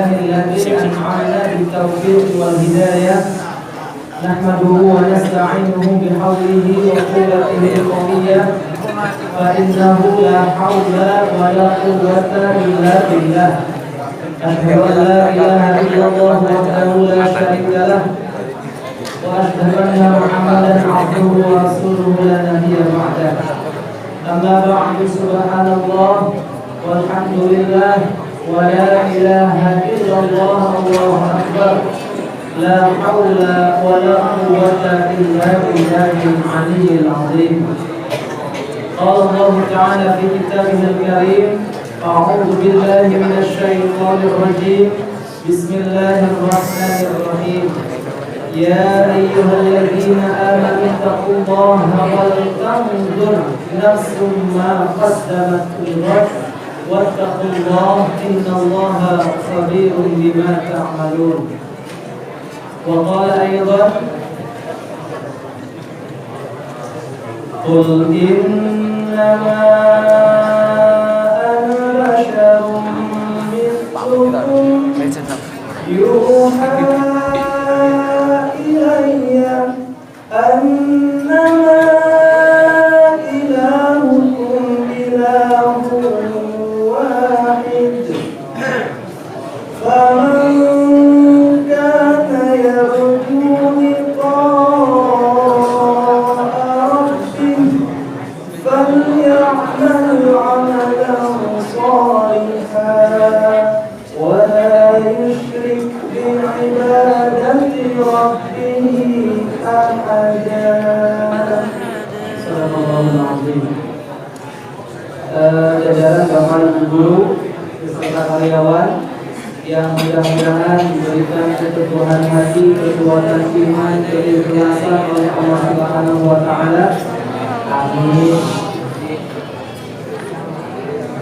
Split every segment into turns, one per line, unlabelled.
لله الذي أنعمنا بالتوفيق والهداية نحمده ونستعينه بحوله وقوته القوية فإنه لا حول ولا قوة إلا بالله أشهد أن لا إله إلا الله وحده لا شريك له وأشهد أن محمدا عبده ورسوله لا نبي بعده أما بعد سبحان الله والحمد لله ولا إله إلا الله الله أكبر لا حول ولا قوة إلا بالله العلي العظيم قال الله تعالى في كتابه الكريم أعوذ بالله من الشيطان الرجيم بسم الله الرحمن الرحيم يا أيها الذين آمنوا اتقوا الله ولتنظر نفس ما قدمت لغد واتقوا الله إن الله خبير بما تعملون وقال أيضا قل إنما أنا بشر مثلكم يوحى إلي أنما إلهكم إله واحد فمن كان يرجو لقاء ربه فليعمل عملا صالحا ولا يشرك بعبادة ربه أحدا. صدق الله العظيم. Jajaran Bapak Ibu Guru beserta karyawan yang mudah-mudahan diberikan keteguhan hati, kekuatan iman, keikhlasan oleh Allah Subhanahu wa taala. Amin.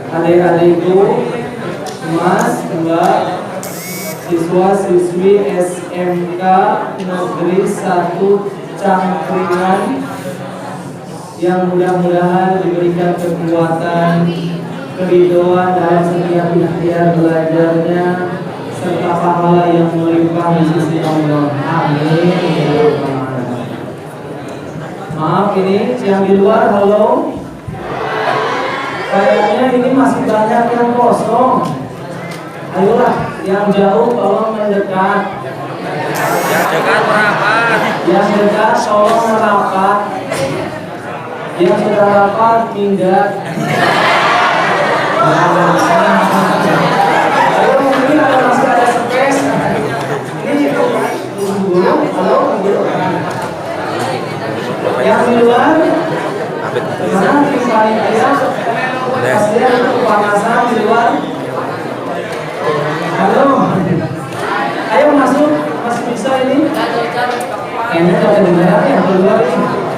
Adik-adikku, Mas, Mbak, siswa-siswi SMK Negeri 1 Cangkringan yang mudah-mudahan diberikan kekuatan, keridhaan dalam setiap ikhtiar belajarnya serta pahala yang melimpah di sisi Allah. Amin. Maaf, ini yang di luar, halo. Kayaknya ini masih banyak yang kosong. Ayolah, yang jauh tolong mendekat. Yang dekat merapat. Yang dekat tolong merapat. Yang sudah rapat minggat. Ayo, mungkin masih ada space. Ini guru, halo guru. Yang di luar, mana tim panitia? Pastinya itu kepanasan di luar. Halo, ayo masuk, masih bisa ini? Kayaknya ada dengar yang keluar ini.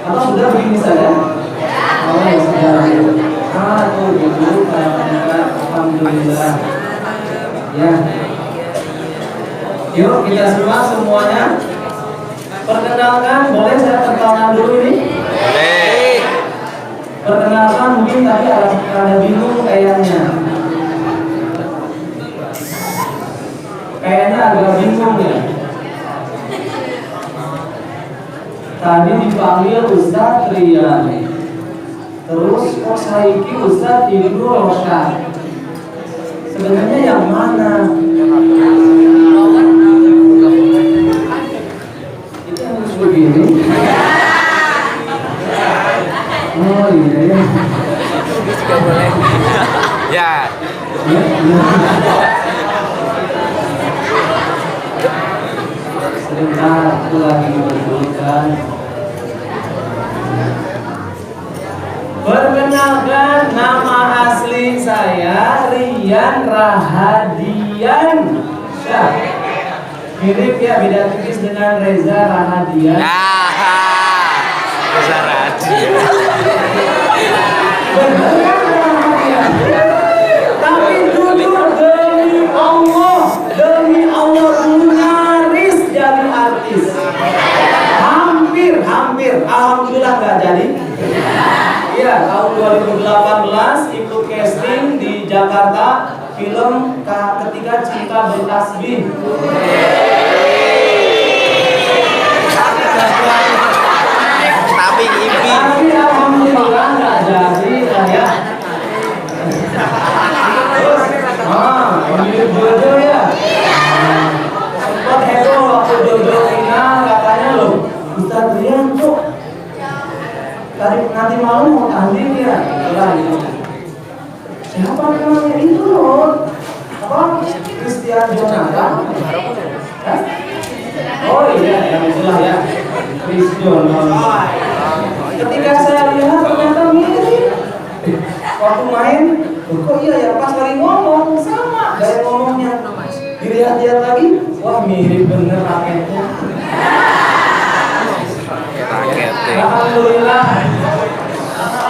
Atau sudah begini saja? Oh ya sudah. Tuh gitu, alhamdulillah. Ya. Yuk kita semuanya perkenalkan, boleh saya perkenalkan dulu ini? Boleh. Perkenalkan mungkin tadi ada bingung kayaknya. Kayaknya agak bingung ya. Tadi dipanggil Ustadz Rian, terus kok saiki Ustadz Ibnu Rosyad. Sebenarnya yang mana? Itu harus begini. Oh iya ya. Juga boleh. Ya. Sebentar, aku lagi berdoa. Perkenalkan, nama asli saya Rian Rahadian Syah. Mirip ya, beda tipis dengan Reza Rahadian. Reza Rahadian. Benar kan Rahadian? Tapi jujur demi Allah nyaris jadi artis. Hampir, alhamdulillah nggak jadi. Iya, tahun 2018 ikut casting di Jakarta film Ketika Cinta Bertasbih.
Tapi
alhamdulillah nggak jadi ya. Terus, ini jodoh ya. Sempat heboh waktu jodoh final katanya loh, Ustaz Rian tuh nanti malam mau tanding ya. Siapa namanya itu loh? Apa? Christian Jonathan? Oh iya, yang itulah ya. Christian. Ketika saya lihat ternyata mirip. Waktu main, kok iya ya pas lagi ngomong sama gaya ngomongnya. Dilihat-lihat lagi, wah mirip bener raketnya. Alhamdulillah.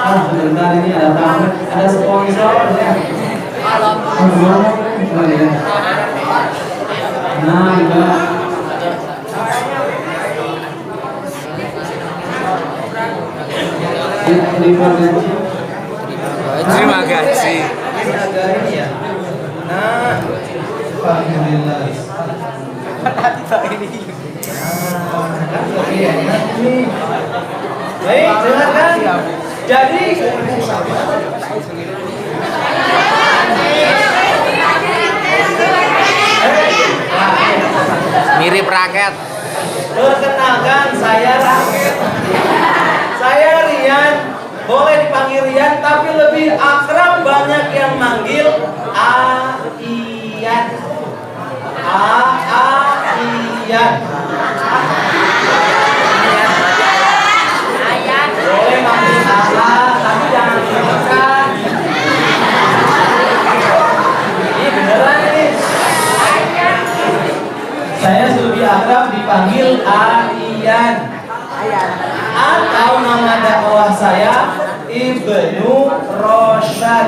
Sebentar ini ada tamu, ada sponsor ya. Nah, enggak.
terima kasih.
Nah, alhamdulillah. Baik, silakan. Jadi
Mirip raket.
perkenalkan, saya Raket. Saya Rian. Boleh dipanggil Rian, tapi lebih akrab banyak yang manggil Aiyan. Aiyan. Boleh manggil Aa, tapi jangan dimakan. Ini beneran ini. Saya lebih akrab dipanggil Aiyan. Atau nama dakwah saya Ibnu Rosyad.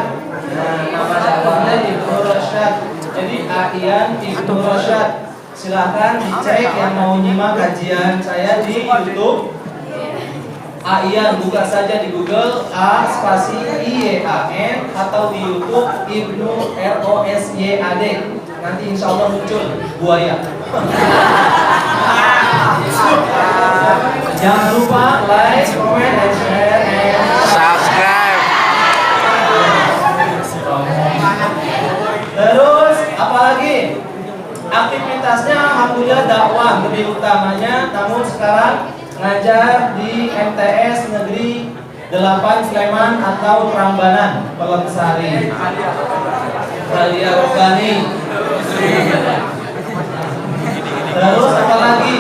Nah, nama dakwahnya Ibnu Rosyad. Jadi Aiyan Ibnu Rosyad. Silahkan dicek yang mau nyimak kajian saya di YouTube. Aiyan, buka saja di Google A spasi IYAN atau di YouTube Ibnu ROSYAD. Nanti insya Allah muncul buaya. Jangan lupa like, comment, dan share, and
Subscribe.
terus apalagi aktivitasnya alhamdulillah dakwah lebih utamanya, namun sekarang ngajar di MTS Negeri 8 Sleman atau Prambanan Pelensari. Ralia Robbani. Terus apalagi?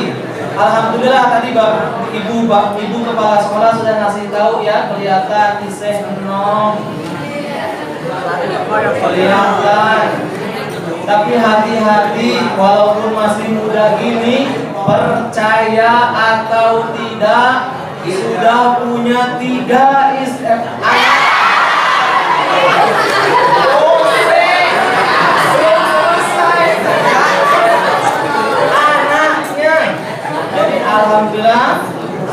Alhamdulillah tadi ibu kepala sekolah sudah ngasih tahu ya, kelihatan iseh enom. Kelihatan. Tapi hati-hati, walaupun masih muda gini, percaya atau tidak, sudah punya 3 anak. Anaknya. Jadi alhamdulillah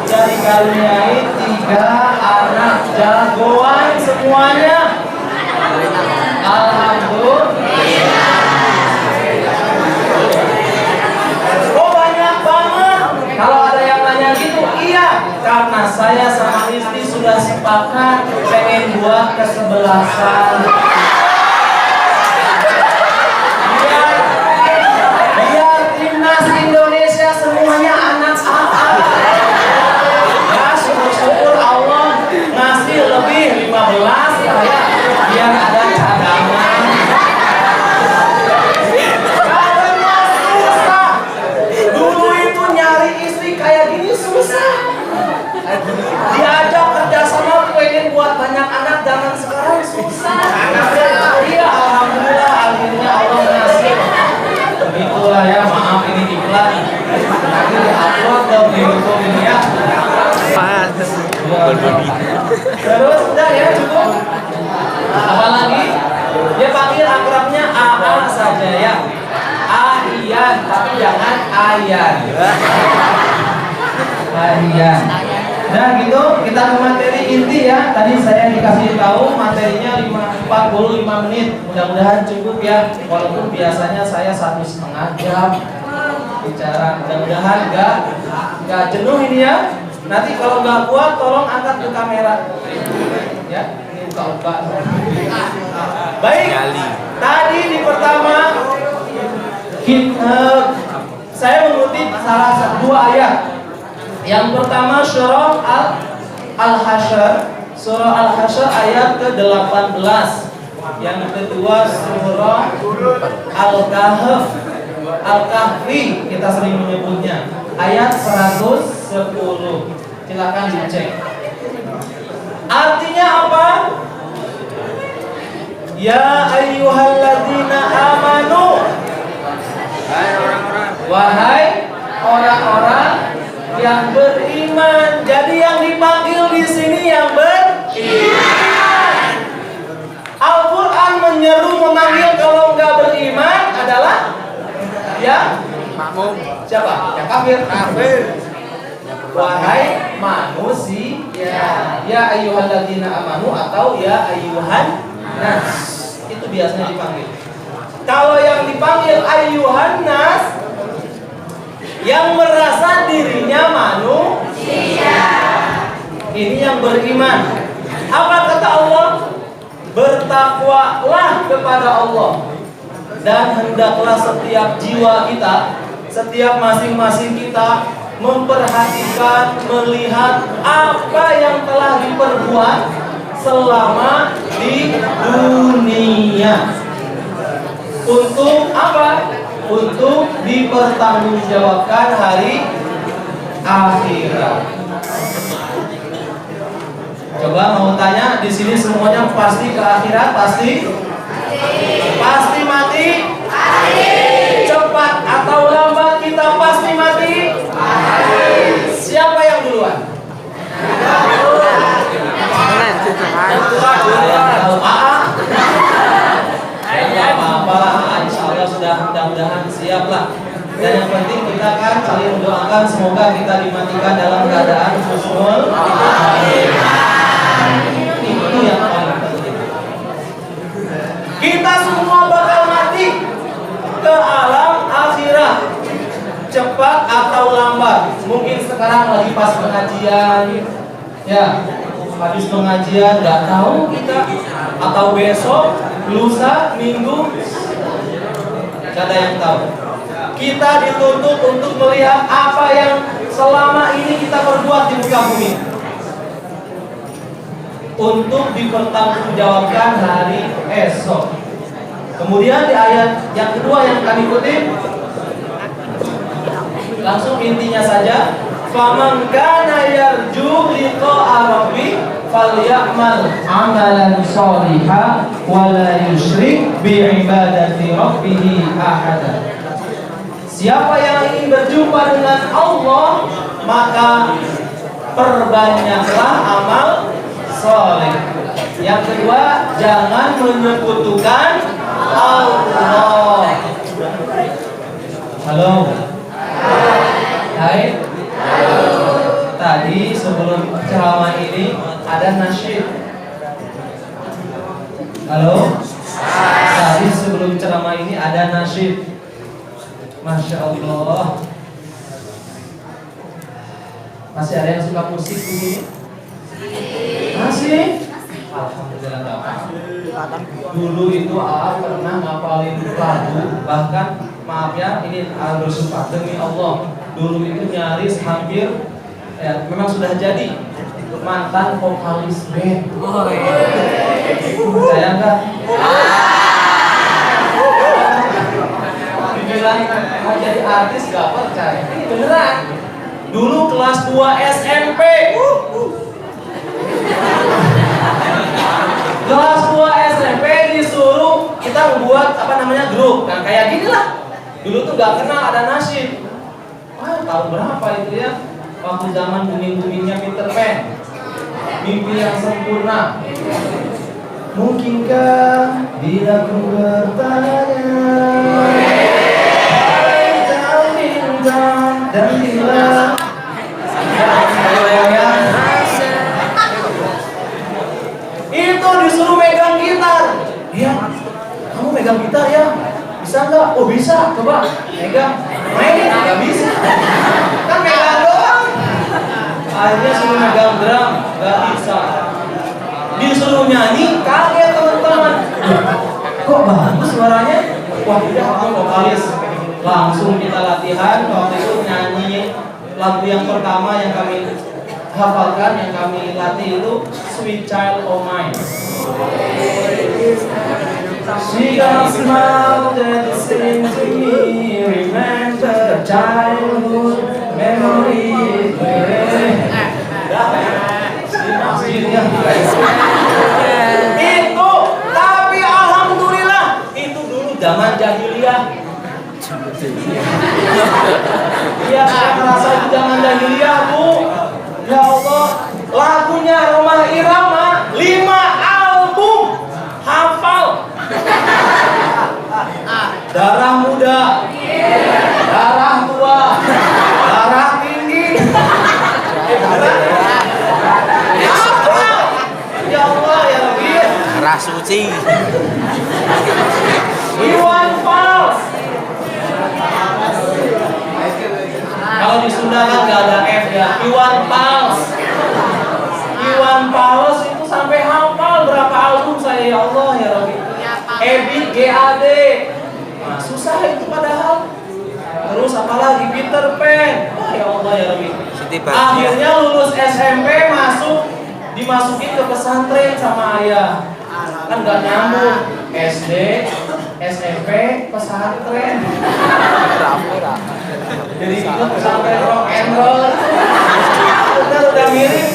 sudah dikaruniai 3 anak jagoan semuanya. Alhamdulillah. Oh banyak banget. Kalau ada yang nanya gitu, iya. Karena saya sama istri sudah sepakat pengen buat kesebelasan. Biar timnas Indonesia semuanya anak AA. Ya syukur-syukur Allah ngasih lebih 15 ya. Biar ada cadangan. Karena susah. Dulu itu nyari istri kayak gini susah. Diajak kerjasama pengen buat banyak anak, zaman sekarang susah. Iya alhamdulillah akhirnya Allah ngasih. Begitulah ya, maaf ini iklan. Nanti diupload ke YouTube ini ya. Terus udah ya cukup. Apalagi dia panggil akrabnya AA saja ya. Aiyan, tapi jangan Aiyan. Aiyan. Nah gitu kita ke materi inti ya. Tadi saya dikasih tahu materinya 5 45 menit. Mudah-mudahan cukup ya. Walaupun biasanya saya 1,5 jam bicara. Mudah-mudahan nggak jenuh ini ya. Nanti kalau nggak kuat, tolong angkat ke kamera. Ya, ini buka-buka. Baik. Tadi di pertama saya mengutip salah dua ayat. Yang pertama surah Al-Hasyr, surah Al-Hasyr ayat ke-18. Yang kedua surah Al-Kahfi, kita sering menyebutnya, ayat 110. Silakan dicek. Artinya apa? Ya ayyuhalladzina amanu, wahai orang-orang yang beriman. Jadi yang dipanggil di sini yang beriman. Al-Quran menyeru memanggil kalau nggak beriman adalah ya
makmum.
siapa? Yang kafir. Wahai manusia, ya ayyuhalladzina amanu atau ya ayyuhan nas. Itu biasanya dipanggil. Kalau yang dipanggil ayyuhan nas, yang merasa dirinya manusia, ini yang beriman. Apa kata Allah? Bertakwalah kepada Allah, dan hendaklah setiap jiwa kita, setiap masing-masing kita memperhatikan, melihat apa yang telah diperbuat selama di dunia. Untuk apa? Untuk dipertanggungjawabkan hari akhirat. Coba mau tanya di sini semuanya pasti ke akhirat, pasti? Pasti mati? Cepat atau lambat kita pasti mati? Siapa yang duluan? Apa-apa, insya Allah sudah mudah-mudahan siap lah. Dan yang penting kita kan saling mendoakan semoga kita dimatikan dalam keadaan husnul khotimah. Itu yang paling penting. Kita semua bakal mati ke alam akhirat, cepat atau lambat. Mungkin sekarang lagi pas pengajian, ya habis pengajian nggak tahu kita, atau besok, lusa, minggu, nggak ada yang tahu. Kita dituntut untuk melihat apa yang selama ini kita perbuat di muka bumi, untuk dipertanggungjawabkan hari esok. Kemudian di ayat yang kedua yang kami kutip, langsung intinya saja, faman kana yarju liqa'a rabbih falyamal amalan shalihan wa la yusyrik bi ibadati rabbih ahada. Siapa yang ingin berjumpa dengan Allah, maka perbanyaklah amal soleh. Yang kedua, jangan menyekutukan Allah. Halo. Hai. Tadi sebelum ceramah ini ada nasyid. Halo. Tadi sebelum ceramah ini ada nasyid. Masya Allah. Masih ada yang suka musik di sini? Masih? Alhamdulillah Bapak. Dulu itu AA pernah ngapalin lagu, bahkan maaf ya, ini bersumpah demi Allah, dulu itu nyaris hampir ya, memang sudah jadi mantan vokalis band. Percaya enggak? Dibilang mau jadi artis gak percaya. Ini beneran. Dulu kelas 2 SMP. Kelas 2 SMP disuruh kita membuat grup. Nah kayak gini lah. Dulu tuh gak kenal ada nasyid. Wah, tahun berapa itu ya? Waktu zaman booming-boomingnya Peter Pan. Mimpi yang sempurna. Mungkinkah bila ku bertanya dan bila itu disuruh megang gitar. megang gitar ya? Bisa nggak? Oh bisa, coba megang. Main, nggak bisa. Kan megang doang. Akhirnya suruh megang drum, nggak bisa. Disuruh nyanyi, kaget teman-teman. Kok bagus suaranya? Wah, tidak, aku vokalis. Langsung kita latihan. Waktu itu nyanyi lagu yang pertama yang kami hafalkan, yang kami latih itu Sweet Child O' Mine. She got a smile that sings to me, remember childhood memory. Itu, tapi alhamdulillah itu dulu zaman jahiliyah. Iya, saya merasa itu zaman jahiliyah, Bu. Ya Allah, lagunya Roma Irama 5 album hafal. Darah muda, darah tua, darah tinggi. Ya Allah, ya Rabbi.
Ras suci.
Iwan Fals. Kalau di Sunda kan nggak ada F ya. Iwan Fals. Iwan Fals itu sampai hafal berapa album saya, ya Allah, ya Rabbi. Ebit GAD. Nah, susah itu padahal. Terus apalagi Peter Pan. Oh, ya Allah, ya Rabbi. Akhirnya lulus SMP, dimasukin ke pesantren sama ayah. Kan gak nyambung. SD, SMP, pesantren. Jadi ikut pesantren rock and roll. Udah mirip.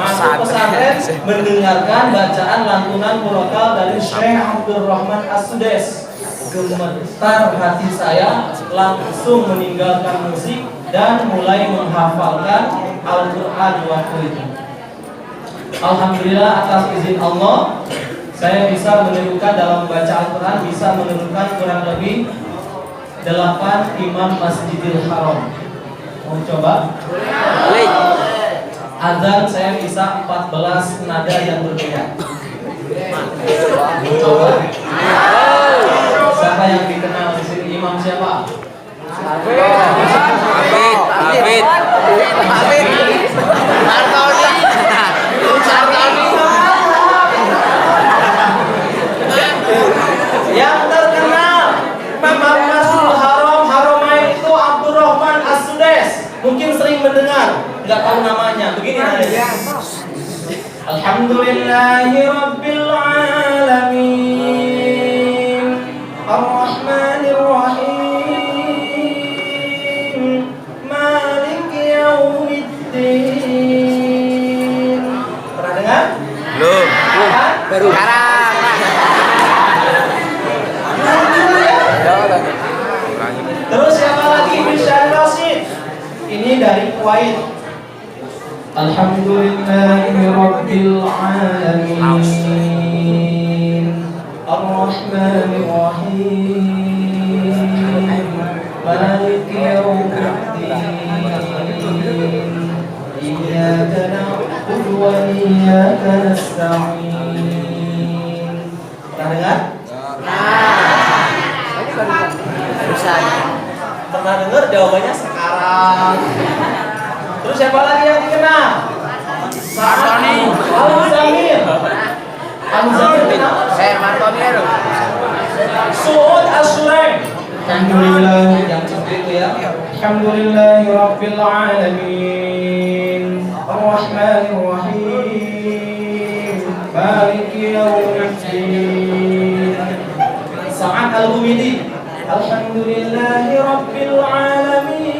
Masuk pesantren mendengarkan bacaan lantunan murotal dari Syekh Abdul Rahman As-Sudais. Gemetar hati saya, langsung meninggalkan musik dan mulai menghafalkan Al-Quran waktu itu. Alhamdulillah atas izin Allah, saya bisa menirukan dalam membaca Al-Quran, bisa menirukan kurang lebih 8 imam Masjidil Haram. Mau coba? Azan saya bisa 14 nada yang berbeda. Mau coba? Siapa yang dikenal di sini? Imam siapa?
Habib.
Yang terkenal Imam Masjidil Haram Haramain itu Abdul Rahman As-Sudais. Mungkin sering mendengar, nggak tahu namanya. Begini nadanya. Alhamdulillahi Rabbil Alamin Ar-Rahmanir Rahim Maliki Yaumiddin. Pernah dengar?
Belum. Baru sekarang.
Terus siapa lagi? Misyar Rashid. Ini dari Kuwait. Alhamdulillahi Rabbil Alamin Ar-Rahmanir Rahim Maliki Yaumiddin Iyyaka na'budu wa iyyaka nasta'in. Pernah dengar? Pernah dengar? Jawabannya sekarang. Terus siapa lagi yang dikenal? Martoni. Al-Zamir. Al-Zamir kenal?
Martoni.
Suud As-Sulaim. Alhamdulillah, yang seperti itu ya. Alhamdulillahi Rabbil Alamin Ar-Rahmanir Rahim Maliki Yaumiddin. Sa'ad Al-Humidi. Alhamdulillahi Rabbil Alamin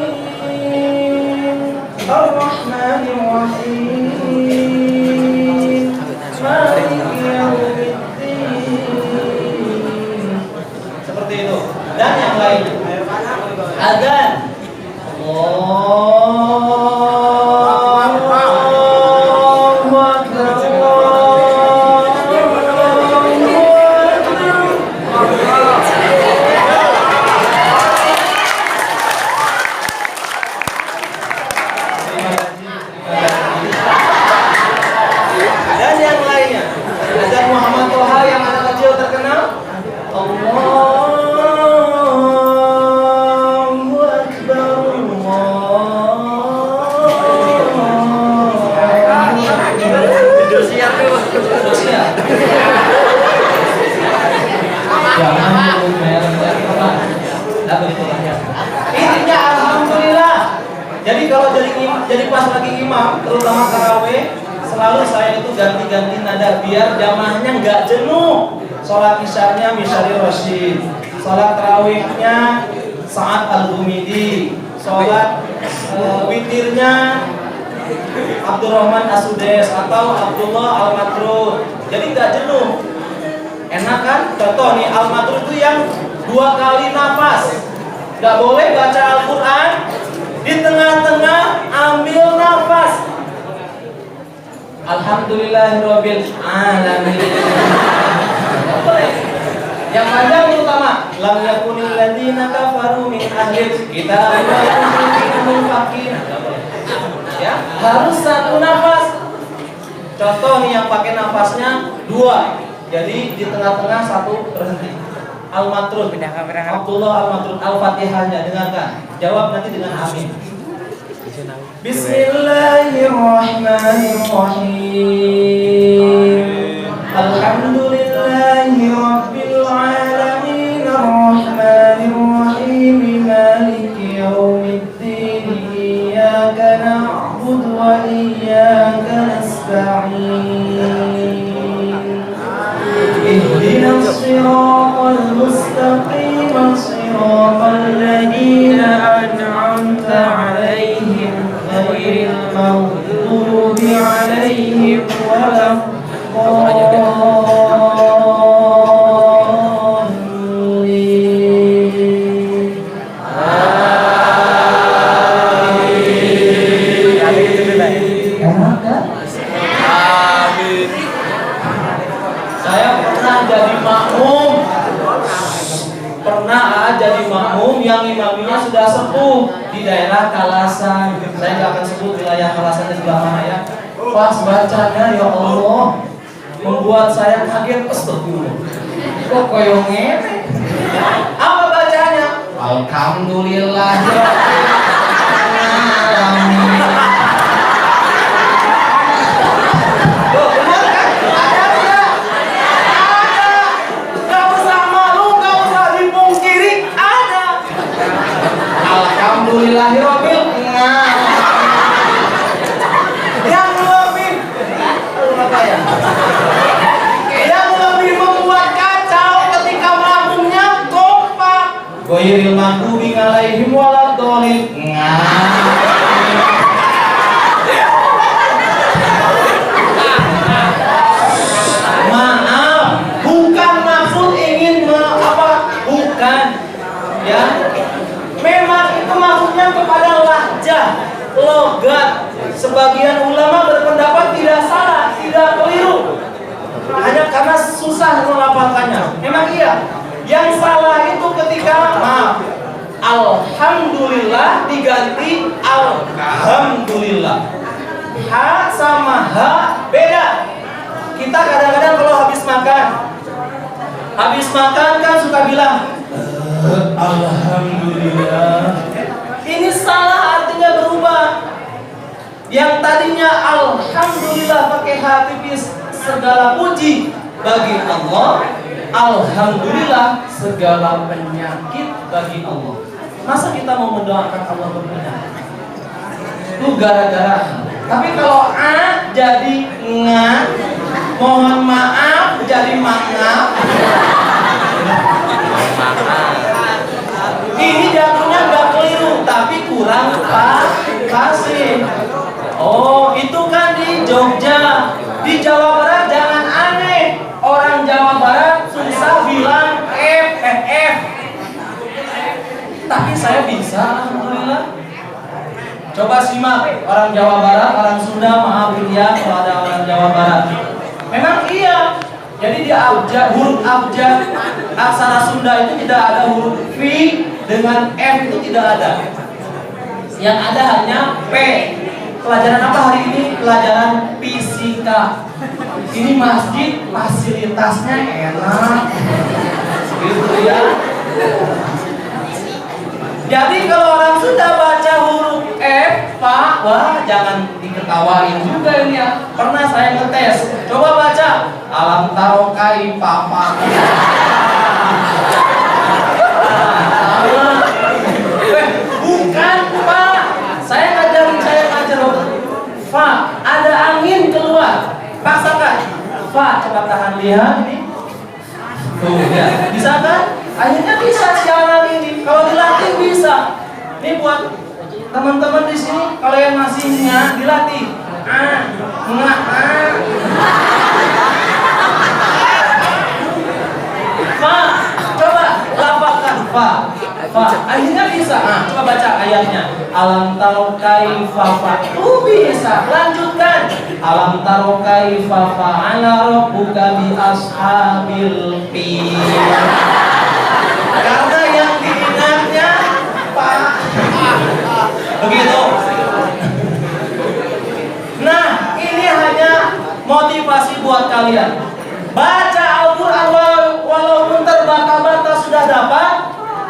Ar-Rahmanir Rahim Maliki Yaumiddin. Seperti itu. Dan yang lain. Adzan. Jangan lumer. Nah, begitu ya. Intinya alhamdulillah. Jadi kalau jadi pas lagi imam, terutama tarawih, selalu saya itu ganti-ganti nada biar jamaahnya nggak jenuh. Sholat isyanya Misyari Rasyid, sholat tarawihnya Sa'ad Al-Humidi, sholat witirnya Abdurrahman As-Sudes atau Abdullah Al-Matrud. Jadi nggak jenuh. Enak kan? Contoh nih, Al-Matrud itu yang 2 kali nafas. Nggak boleh baca Al-Quran di tengah-tengah ambil nafas. Alhamdulillahirabbil alamin. Yang panjang terutama lam yakunil ladzina kafaru min ahlil kitab wal musyrikin. Ya, harus 1 nafas. Contoh nih yang pakai nafasnya 2. Jadi di tengah-tengah 1 berhenti. Al-Matrud, Abdullah Al-Matrud, Al-Fatihahnya dengarkan. Jawab nanti dengan amin. Bismillahirrahmanirrahim. Alhamdulillahi rabbil alamin arrahmanirrahim maliki yaumiddin iyyaka na'budu wa iyyaka nasta'in. Ihdinas siratal mustaqim siratal ladzina an'amta 'alaihim ghairil maghdubi 'alaihim waladdallin. Jadi makmum yang imamnya sudah sepuh di daerah Kalasan. Saya nggak akan sebut wilayah Kalasan di sebelah mana ya. Pas bacanya ya Allah membuat saya kaget. Astagfirullah. Kok koyong ngene? Apa bacanya? Alhamdulillah. Alhamdulillahirabbil yang lebih membuat kacau ketika makmumnya kompak. Ghairil maghdubi 'alaihim waladdallin. Maaf, bukan maksud ingin bukan ya. Memang itu maksudnya kepada lahjah, logat. Sebagian ulama berpendapat tidak salah, tidak keliru. Hanya karena susah melafalkannya. Memang iya. Yang salah itu ketika alhamdulillah diganti alhamdulillah. Ha sama ha beda. Kita kadang-kadang kalau habis makan kan suka bilang alhamdulillah. Ini salah, artinya berubah. Yang tadinya alhamdulillah pakai hati tipis, segala puji bagi Allah. Alhamdulillah segala penyakit bagi Allah. Masa kita mau mendoakan Allah berpenyakit? Itu gara-gara. Tapi kalau a jadi nga, mohon maaf jadi mangap. Ini jatuhnya nggak keliru, tapi kurang fasih. Oh, itu kan di Jogja. Di Jawa Barat jangan aneh. Orang Jawa Barat susah bilang F. Tapi saya bisa, alhamdulillah. Coba simak orang Jawa Barat, orang Sunda, maafin ya kalau ada orang Jawa Barat. Memang iya. Jadi di huruf abjad aksara Sunda itu tidak ada huruf V dengan F, itu tidak ada. Yang ada hanya P. Pelajaran apa hari ini? Pelajaran fisika. Ini masjid fasilitasnya enak, gitu ya. Jadi kalau orang Sunda baca huruf F, Pak, wah jangan diketawain juga ini ya. Pernah saya ngetes, coba baca alam tarokai papa. Akhirnya bisa si anak ini. Kalau dilatih bisa. Ini buat teman-teman di sini, kalau yang masihnya dilatih. Fa, coba lafalkan fa. Akhirnya bisa. Coba baca ayatnya. Alam taro kaifa fa. Bisa. Lanjutkan. Alam taro kaifa fa'ala rabbuka bi ashabil fil. Karena yang diingatnya Pak. Begitu. Nah, ini hanya motivasi buat kalian. Baca Al-Quran walaupun terbata-bata sudah dapat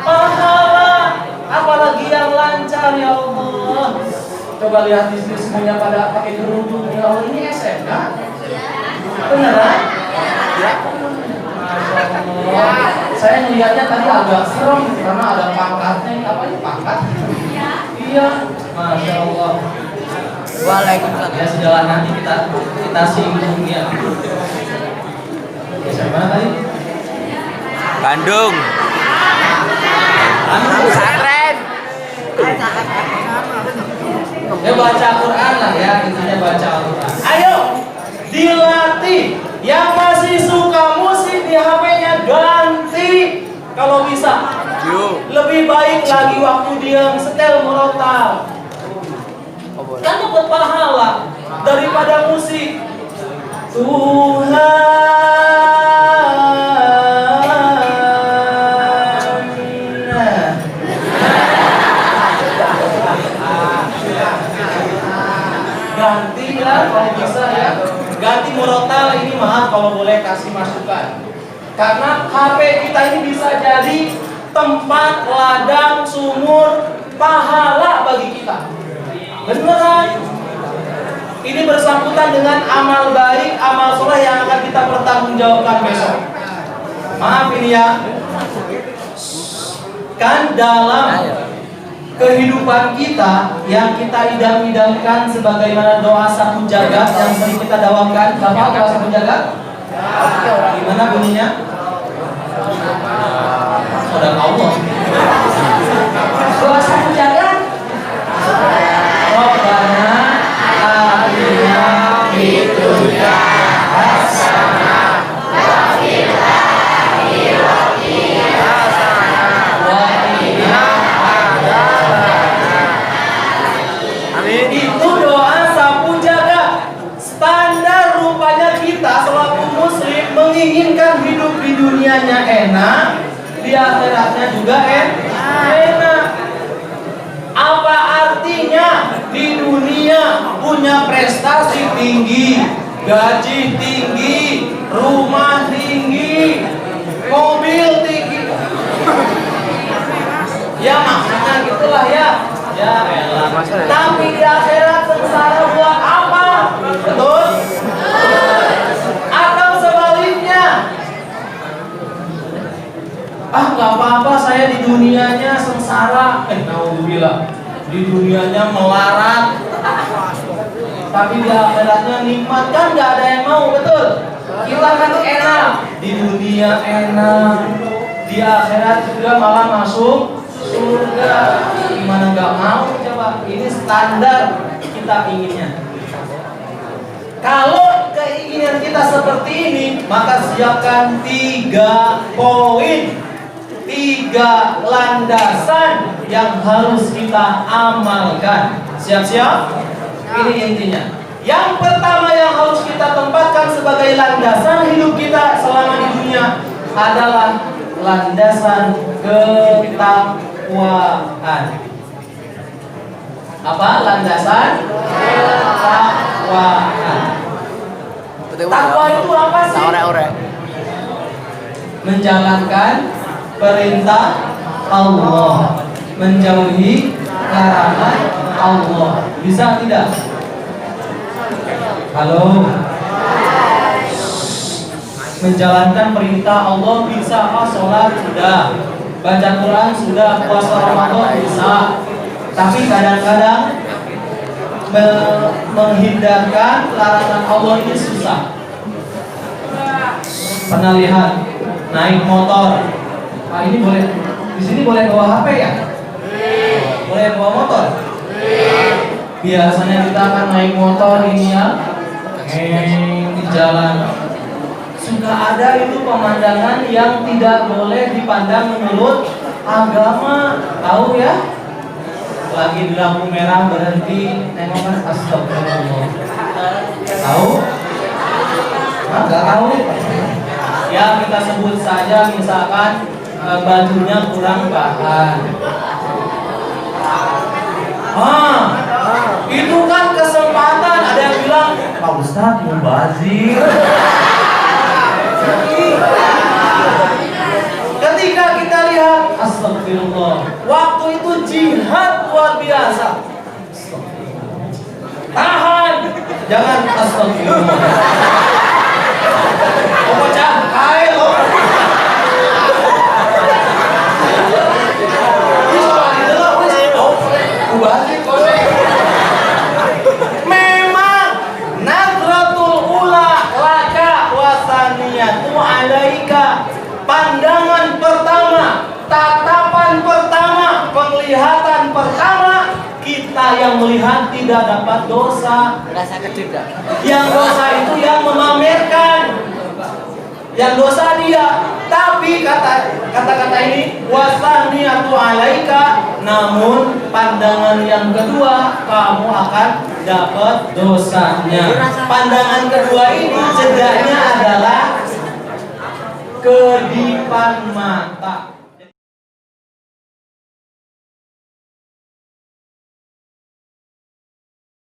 pahala. Apalagi yang lancar, ya Allah. Coba lihat di sini semuanya pada pakai kerudung. Ya Allah, ini SMK? Beneran? Ya. Masya Allah. Saya melihatnya tadi agak serem karena ada pangkatnya. Apa ini pangkat? Iya. Masya Allah. Waalaikumsalam. Ya sudahlah, nanti kita singgung ya. Siapa tadi?
Bandung. Pesantren.
Ya baca Quran lah ya, intinya baca Al-Quran. Ayo dilatih. Yang masih suka musik di HP-nya ganti kalau bisa. Lebih baik lagi waktu dia setel murotal. Kan dapat pahala daripada musik. Tuhan. Ganti ya kalau bisa ya. Ganti murotal ini, maaf kalau boleh kasih masukan. Karena HP kita ini bisa jadi tempat ladang sumur pahala bagi kita. Beneran. Ini bersangkutan dengan amal baik, amal soleh yang akan kita pertanggungjawabkan besok. Maaf ini ya. Kan dalam kehidupan kita yang kita idam-idamkan sebagaimana doa sapu jagat yang sering kita dawakan. Apa doa sapu jagat? Gimana bunyinya? Saudara Allah. Doa sapu jagat. Rabbana atina fid dunya hasanah wa fil akhirati hasanah wa qina adzabannar. Amin. Itu doa sapu jagat. Standar rupanya kita selaku muslim menginginkan hidup di dunianya enak, di akhiratnya juga enak. Apa artinya di dunia punya prestasi tinggi, gaji tinggi, rumah tinggi, mobil tinggi? Ya maksudnya gitulah ya. Ya elah. Tapi di akhirat sengsara buat apa? Betul? Atau sebaliknya? Gak apa-apa, saya di dunianya sengsara. Naudzubillah. Di dunianya melarat, tapi di akhiratnya nikmat. Kan gak ada yang mau, betul? Kita kan enak di dunia, enak di akhirat juga malah masuk surga. Gimana gak mau coba? Ini standar kita inginnya. Kalau keinginan kita seperti ini, maka siapkan 3 poin, 3 landasan yang harus kita amalkan. Siap-siap? Ini intinya. Yang pertama yang harus kita tempatkan sebagai landasan hidup kita selama di dunia adalah landasan ketakwaan. Apa? Landasan ketakwaan. Takwa itu apa sih? Menjalankan perintah Allah, menjauhi larangan Allah. Bisa tidak? Halo? Menjalankan perintah Allah bisa. Sholat sudah, baca Quran sudah, puasa Ramadan bisa. Tapi kadang-kadang menghindarkan larangan Allah ini susah. Pernah lihat naik motor Pak ini boleh di sini boleh bawa HP ya? Boleh bawa motor? Biasanya kita akan naik motor ini ya, di jalan. Sudah ada itu pemandangan yang tidak boleh dipandang menurut agama, tahu ya? Lagi di lampu merah berhenti, nengokan astagfirullah. Tahu? Nggak tahu? Ya kita sebut saja misalkan bajunya kurang bahan. Itu kan kesempatan. Ada yang bilang, Pak Ustadz mubazir. Ketika kita lihat, astagfirullah, waktu itu jihad luar biasa. Tahan, jangan astagfirullah. Bocah, ayo. Memang nadratul ula laka wasaniyatu alaika. Pandangan pertama, tatapan pertama, penglihatan pertama, kita yang melihat tidak dapat dosa.
Rasa kedua.
Yang dosa itu yang memamerkan. Yang dosa dia. Tapi kata-kata ini wasaniyatu alaika, namun pandangan yang kedua kamu akan dapat dosanya. Pandangan kedua ini jedanya adalah kedipan mata.